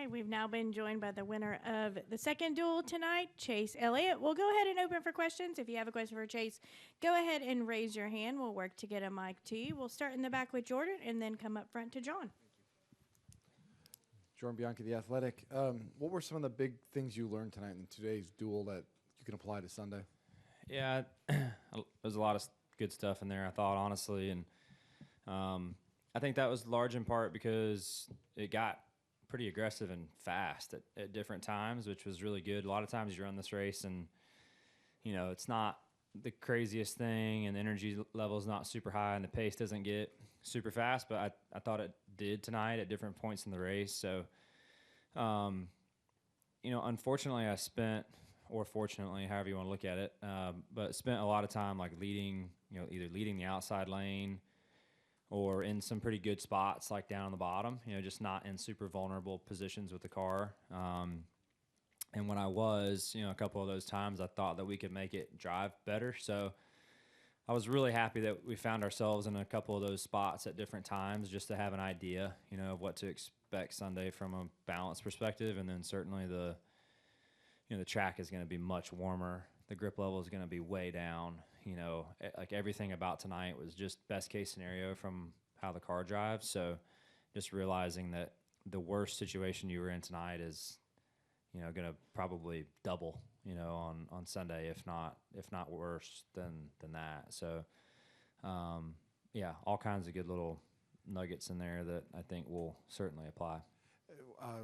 right, we've now been joined by the winner of the second duel tonight, Chase Elliott. We'll go ahead and open for questions. If you have a question for Chase, go ahead and raise your hand. We'll work to get a mic to you. We'll start in the back with Jordan and then come up front to John. Jordan Bianchi, The Athletic. What were some of the big things you learned tonight in today's duel that you can apply to Sunday? Yeah, there's a lot of good stuff in there, I thought, honestly. And I think that was large in part because it got pretty aggressive and fast at different times, which was really good. A lot of times you run this race and, you know, it's not the craziest thing and the energy level is not super high and the pace doesn't get super fast, but I thought it did tonight at different points in the race. So, you know, unfortunately I spent, or fortunately, however you want to look at it, but spent a lot of time like leading, you know, either leading the outside lane or in some pretty good spots like down on the bottom, you know, just not in super vulnerable positions with the car. And when I was, you know, a couple of those times, I thought that we could make it drive better. So I was really happy that we found ourselves in a couple of those spots at different times just to have an idea, you know, of what to expect Sunday from a balance perspective. And then certainly the track is going to be much warmer. The grip level is going to be way down. You know, like everything about tonight was just best case scenario from how the car drives. So just realizing that the worst situation you were in tonight is, you know, going to probably double, you know, on Sunday, if not worse than that. So, yeah, all kinds of good little nuggets in there that I think will certainly apply.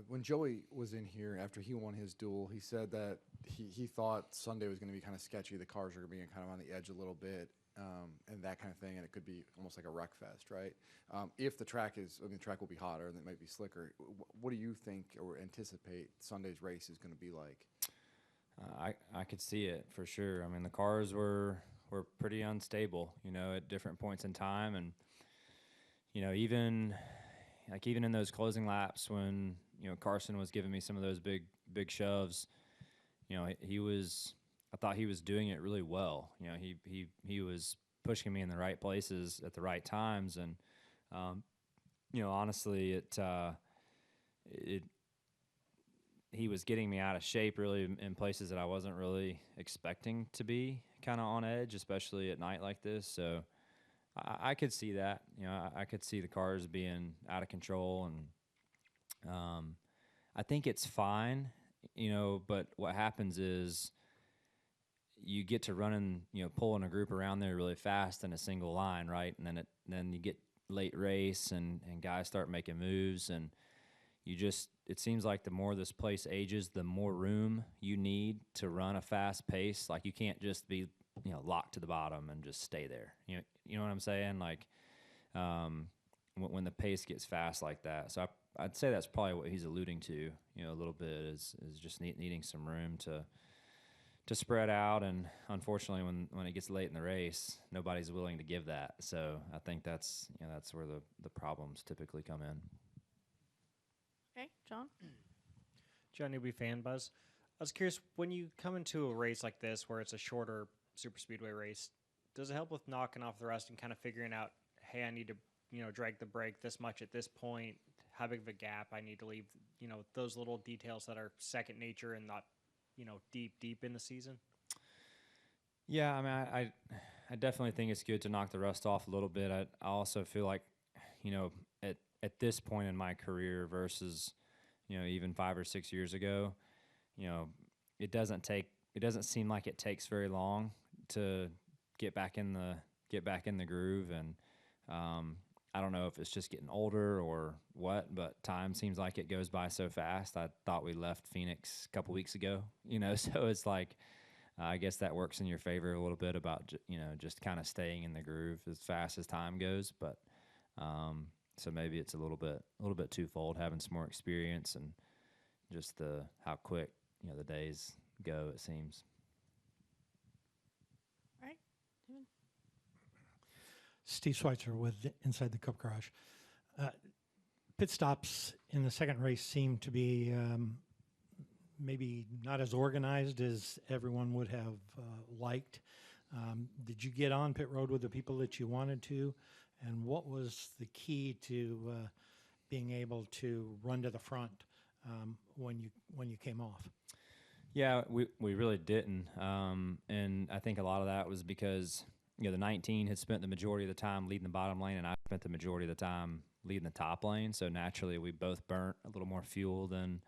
When Joey was in here after he won his duel, he said that he thought Sunday was going to be kind of sketchy. The cars are going to be kind of on the edge a little bit and that kind of thing, and it could be almost like a wreck fest, right? If the track the track will be hotter and it might be slicker. What do you think or anticipate Sunday's race is going to be like? I could see it for sure. I mean, the cars were pretty unstable, you know, at different points in time, and you know, even in those closing laps when, you know, Carson was giving me some of those big shoves, you know, I thought he was doing it really well. You know, he was pushing me in the right places at the right times, and you know, honestly, he was getting me out of shape really in places that I wasn't really expecting to be kind of on edge, especially at night like this. So I could see that. You know, I could see the cars being out of control, and I think it's fine, you know, but what happens is you get to running, you know, pulling a group around there really fast in a single line, right? And then you get late race and guys start making moves, and it seems like the more this place ages, the more room you need to run a fast pace. Like you can't just be, you know, locked to the bottom and just stay there. You know what I'm saying? Like when the pace gets fast like that. So I'd say that's probably what he's alluding to, you know, a little bit is just needing some room to spread out. And unfortunately, when it gets late in the race, nobody's willing to give that. So I think that's where the problems typically come in. Okay, John? John Newby, Fan Buzz. I was curious, when you come into a race like this where it's a shorter super speedway race, does it help with knocking off the rust and kind of figuring out, hey, I need to, you know, drag the brake this much at this point, how big of a gap I need to leave, you know, those little details that are second nature and not, you know, deep in the season? Yeah, I mean, I definitely think it's good to knock the rust off a little bit. I also feel like, you know, at this point in my career versus, you know, even 5 or 6 years ago, you know, it doesn't seem like it takes very long to get back in the groove. And I don't know if it's just getting older or what, but time seems like it goes by so fast. I thought we left Phoenix a couple weeks ago, you know, so it's like, I guess that works in your favor a little bit about, you know, just kind of staying in the groove as fast as time goes. But so maybe it's a little bit twofold, having some more experience and just how quick, you know, the days go, it seems. All right. Steve Schweitzer with Inside the Cup Garage. Pit stops in the second race seemed to be maybe not as organized as everyone would have liked. Did you get on pit road with the people that you wanted to? And what was the key to being able to run to the front when you came off. Yeah, we really didn't, and I think a lot of that was because the 19 had spent the majority of the time leading the bottom lane, and I spent the majority of the time leading the top lane. So naturally, we both burnt a little more fuel than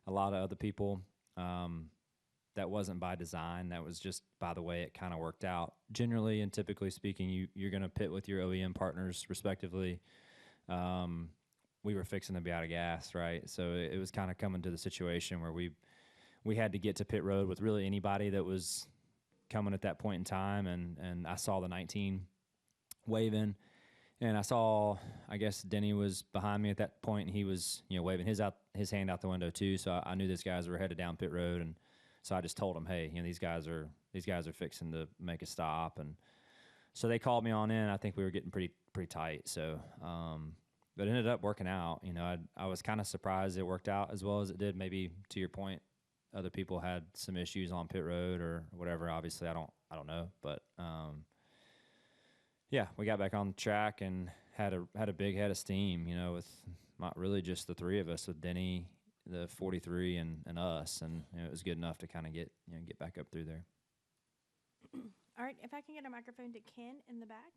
a lot of other people. That wasn't by design. That was just by the way it kind of worked out. Generally and typically speaking, you're going to pit with your OEM partners respectively. We were fixing to be out of gas, right? So it was kind of coming to the situation where we had to get to pit road with really anybody that was coming at that point in time, and I saw the 19 waving, and I saw, I guess Denny was behind me at that point, and he was waving his hand out the window too. So I knew these guys were headed down pit road, and so I just told them, hey, these guys are fixing to make a stop, and so they called me on in. I think we were getting pretty tight, so but it ended up working out. I was kind of surprised it worked out as well as it did. Maybe to your point, other people had some issues on pit road or whatever. Obviously, I don't know, but yeah, we got back on the track and had a big head of steam. With not really just the three of us, with Denny, the 43, and us, and it was good enough to kind of get back up through there. All right, if I can get a microphone to Ken in the back.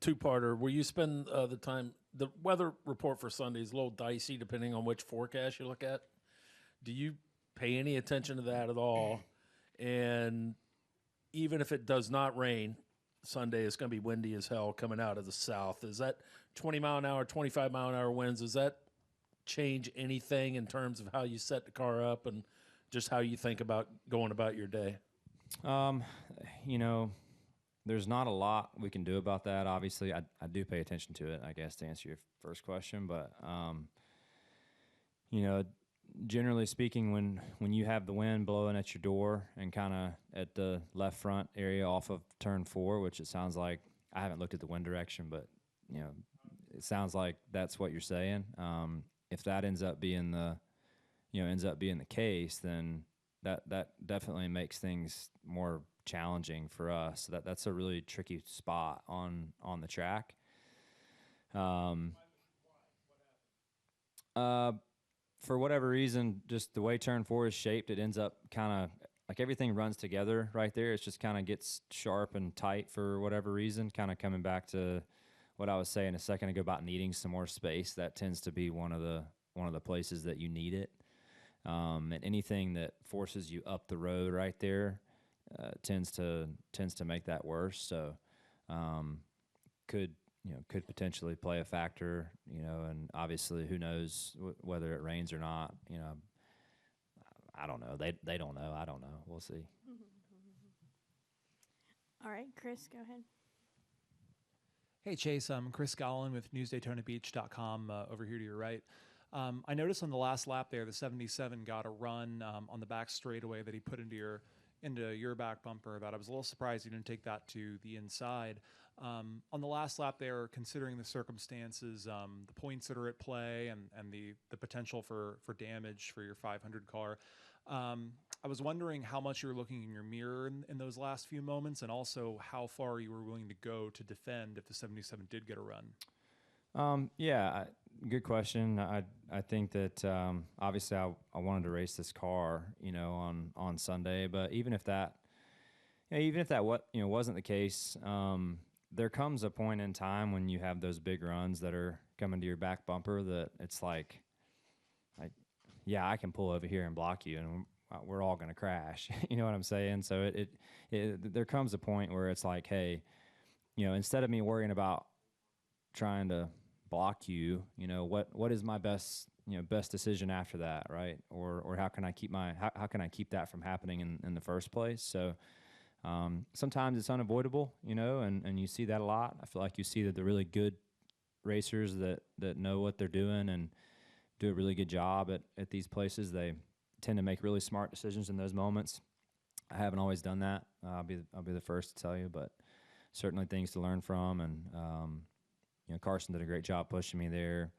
Two-parter. Will you spend the time? The weather report for Sunday is a little dicey depending on which forecast you look at. Do you pay any attention to that at all? And even if it does not rain Sunday, it's going to be windy as hell coming out of the south. Is that 20-mile-an-hour, 25-mile-an-hour winds? Does that change anything in terms of how you set the car up and just how you think about going about your day? There's not a lot we can do about that. Obviously, I do pay attention to it, I guess, to answer your first question. But, generally speaking, when you have the wind blowing at your door and kind of at the left front area off of turn 4, which it sounds like, I haven't looked at the wind direction, but, it sounds like that's what you're saying. If that ends up being the case, then that definitely makes things more challenging for us. That's a really tricky spot on the track. For whatever reason, just the way turn 4 is shaped, it ends up kind of like everything runs together right there. It just kind of gets sharp and tight for whatever reason. Kind of coming back to what I was saying a second ago about needing some more space. That tends to be one of the places that you need it. And anything that forces you up the road right there tends to make that worse. So could potentially play a factor, and obviously who knows whether it rains or not. I don't know. They don't know. I don't know. We'll see. All right, Chris, go ahead. Hey, Chase. I'm Chris Gollin with NewsDaytonaBeach.com over here to your right. I noticed on the last lap there, the 77 got a run on the back straightaway that he put into your back bumper. That I was a little surprised he didn't take that to the inside. On the last lap there, considering the circumstances, the points that are at play and the potential for damage for your 500 car, I was wondering how much you were looking in your mirror in those last few moments, and also how far you were willing to go to defend if the 77 did get a run. Good question. I think that obviously I wanted to race this car, on Sunday. But even if that wasn't the case, there comes a point in time when you have those big runs that are coming to your back bumper that it's like, I can pull over here and block you, and we're all going to crash. You know what I'm saying? So there comes a point where it's like, hey, instead of me worrying about trying to block you, what is my best decision after that, right? Or how can I keep that from happening in the first place? So sometimes it's unavoidable, and you see that a lot. I feel like you see that the really good racers that know what they're doing and do a really good job at these places, they tend to make really smart decisions in those moments. I haven't always done that. I'll be the first to tell you, but certainly things to learn from. And Carson did a great job pushing me there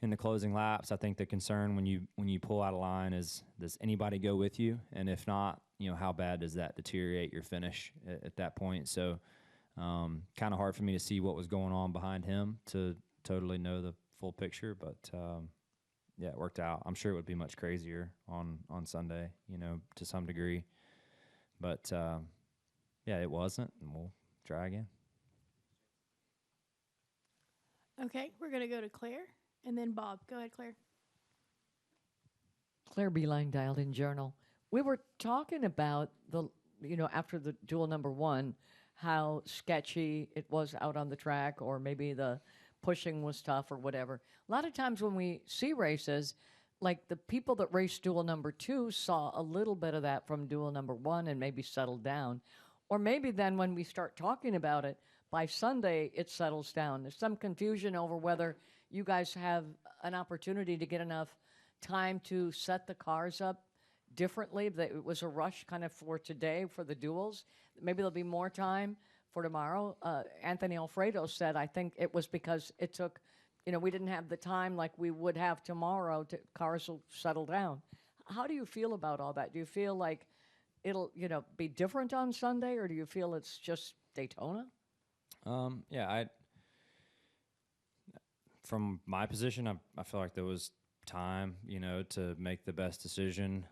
in the closing laps. I think the concern when you pull out of line is, does anybody go with you? And if not, how bad does that deteriorate your finish at that point? So Kind of hard for me to see what was going on behind him to totally know the full picture, but yeah, it worked out. I'm sure it would be much crazier on Sunday, to some degree. But yeah, it wasn't, and we'll try again. Okay, we're going to go to Claire and then Bob. Go ahead, Claire. Claire Beeline, Dialed In Journal. We were talking about after the duel number one, how sketchy it was out on the track, or maybe the pushing was tough or whatever. A lot of times when we see races, like the people that raced duel number two saw a little bit of that from duel number one and maybe settled down. Or maybe then when we start talking about it, by Sunday it settles down. There's some confusion over whether you guys have an opportunity to get enough time to set the cars up differently. That it was a rush kind of for today for the duels. Maybe there'll be more time for tomorrow. Anthony Alfredo said, I think it was because it took, we didn't have the time like we would have tomorrow to cars will settle down. How do you feel about all that? Do you feel like it'll, be different on Sunday, or do you feel it's just Daytona? Yeah, from my position, I feel like there was time, to make the best decision.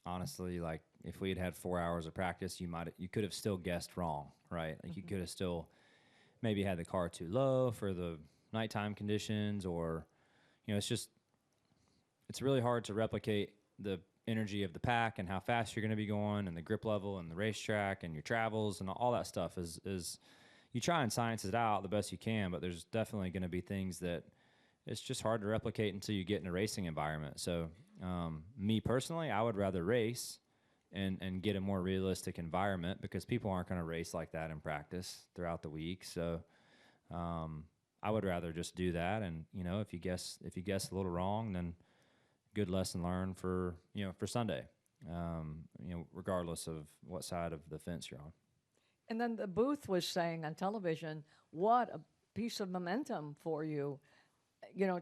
Honestly, like if we had had 4 hours of practice, you could have still guessed wrong, right? Like you could have still maybe had the car too low for the nighttime conditions, or it's really hard to replicate the energy of the pack and how fast you're going to be going and the grip level and the racetrack and your travels and all that stuff is you try and science it out the best you can, but there's definitely going to be things that it's just hard to replicate until you get in a racing environment. So me personally, I would rather race and get a more realistic environment, because people aren't going to race like that in practice throughout the week. So I would rather just do that. And if you guess a little wrong, then good lesson learned for Sunday, regardless of what side of the fence you're on. And then the booth was saying on television, what a piece of momentum for you,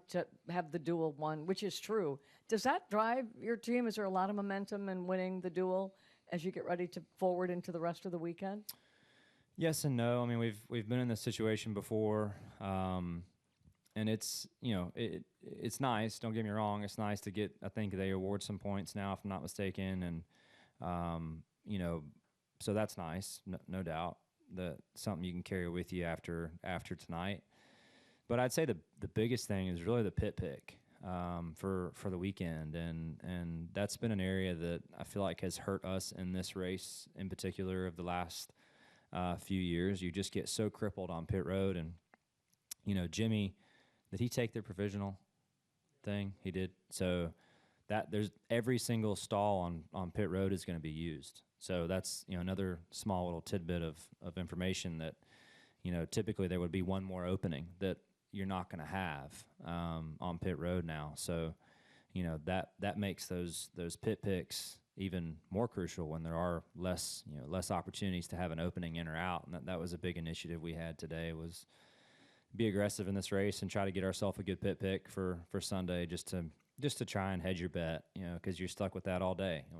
to have the duel won, which is true. Does that drive your team? Is there a lot of momentum in winning the duel as you get ready to forward into the rest of the weekend? Yes and no. I mean, we've been in this situation before, and it's it's nice. Don't get me wrong. It's nice to get. I think they award some points now, if I'm not mistaken, and so that's nice, no doubt. That something you can carry with you after tonight. But I'd say the biggest thing is really the pit pick for the weekend, and that's been an area that I feel like has hurt us in this race in particular of the last few years. You just get so crippled on pit road, and Jimmy, did he take their provisional thing? He did. So that there's every single stall on pit road is going to be used. So that's another small little tidbit of information that typically there would be one more opening that you're not going to have on pit road now. So that makes those pit picks even more crucial when there are less opportunities to have an opening in or out. And that was a big initiative we had today, was be aggressive in this race and try to get ourselves a good pit pick for Sunday, just to try and hedge your bet, because you're stuck with that all day, and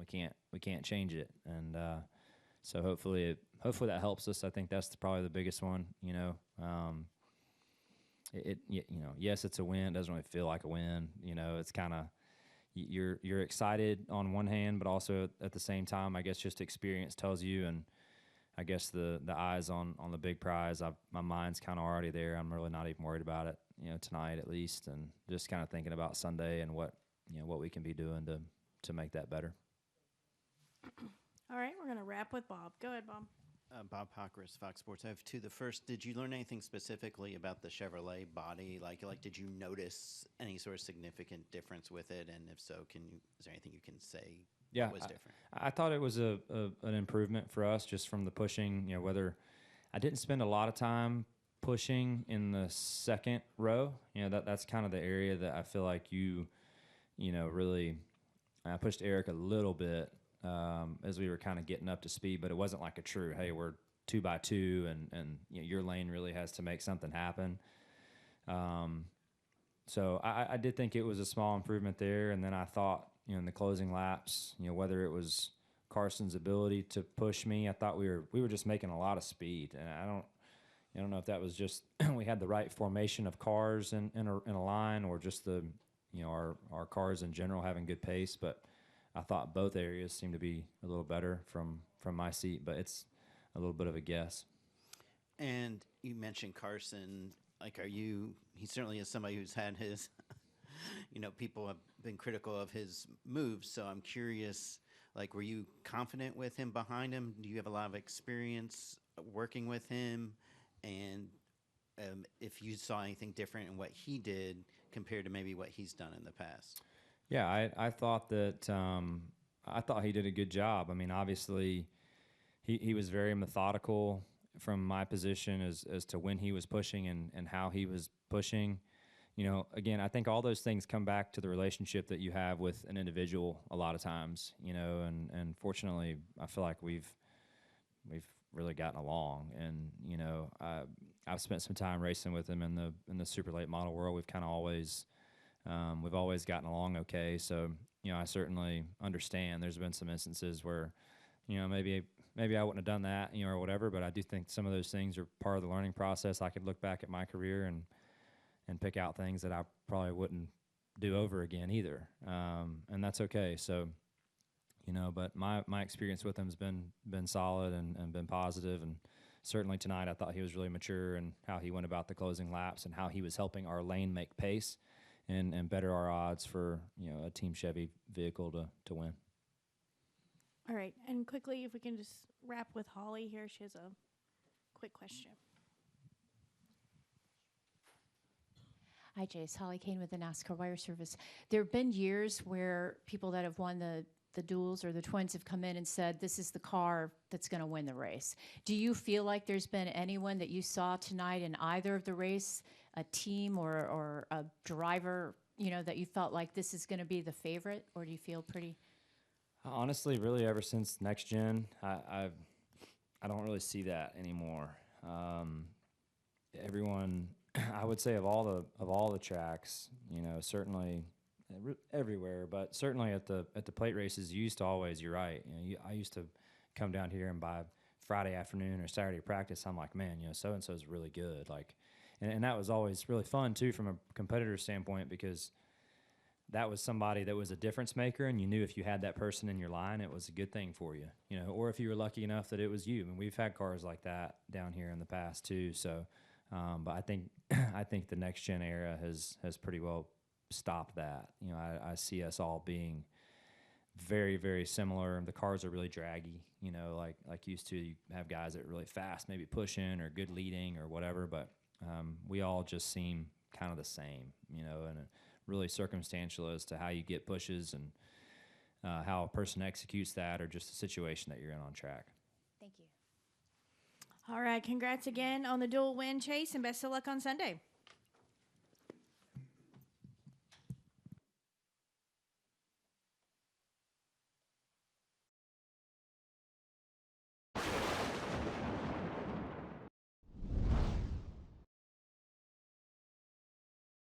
we can't change it. And so hopefully that helps us. I think that's probably the biggest one. Yes, it's a win. It doesn't really feel like a win. It's kind of you're excited on one hand, but also at the same time, I guess just experience tells you, and I guess the eyes on the big prize. My mind's kind of already there. I'm really not even worried about it, tonight at least, and just kind of thinking about Sunday and what we can be doing to make that better. All right, we're going to wrap with Bob. Go ahead, Bob. Bob Pockris, Fox Sports. I have two. The first, did you learn anything specifically about the Chevrolet body? Like, did you notice any sort of significant difference with it? And if so, is there anything you can say? Yeah, what was different? I thought it was an improvement for us just from the pushing. Whether I didn't spend a lot of time pushing in the second row. That's kind of the area that I feel like really. I pushed Eric a little bit as we were kind of getting up to speed, but it wasn't like a true, hey, we're 2x2 and your lane really has to make something happen. So I did think it was a small improvement there, and then I thought in the closing laps, whether it was Carson's ability to push me. I thought we were just making a lot of speed, and I don't know if that was just we had the right formation of cars in a line, or just the our cars in general having good pace. But I thought both areas seemed to be a little better from my seat, but it's a little bit of a guess. And you mentioned Carson. Like, he certainly is somebody who's had his, people have been critical of his moves. So I'm curious, like, were you confident with him behind him? Do you have a lot of experience working with him? And if you saw anything different in what he did compared to maybe what he's done in the past? Yeah, I thought that I thought he did a good job. I mean, obviously, he was very methodical from my position as to when he was pushing and how he was pushing. Again, I think all those things come back to the relationship that you have with an individual a lot of times, and fortunately, I feel like we've really gotten along. And, I've spent some time racing with him in the super late model world. We've kind of always, we've always gotten along okay. So, I certainly understand there's been some instances where, maybe I wouldn't have done that, or whatever, but I do think some of those things are part of the learning process. I could look back at my career and pick out things that I probably wouldn't do over again either. And that's okay. So, but my experience with him has been solid and been positive. And certainly tonight, I thought he was really mature in how he went about the closing laps and how he was helping our lane make pace and better our odds for, a Team Chevy vehicle to win. All right, and quickly, if we can just wrap with Holly here. She has a quick question. Hi, Jace. Holly Kane with the NASCAR Wire Service. There have been years where people that have won the duels or the twins have come in and said, this is the car that's going to win the race. Do you feel like there's been anyone that you saw tonight in either of the race, a team or a driver, that you felt like this is going to be the favorite, or do you feel pretty... Honestly, really, ever since Next Gen, I don't really see that anymore. Everyone, I would say, of all the tracks, certainly everywhere, but certainly at the plate races, you used to always. You're right. I used to come down here, and by Friday afternoon or Saturday practice, I'm like, man, so and so is really good. Like, and that was always really fun too from a competitor standpoint, because that was somebody that was a difference maker, and you knew if you had that person in your line, it was a good thing for you, or if you were lucky enough that it was you. And we've had cars like that down here in the past too. So, but I think the Next Gen era has pretty well stopped that. I see us all being very, very similar. The cars are really draggy, like used to. You have guys that are really fast, maybe pushing or good leading or whatever, but we all just seem kind of the same, and really circumstantial as to how you get pushes and how a person executes that, or just the situation that you're in on track. Thank you. All right, congrats again on the dual win, Chase, and best of luck on Sunday.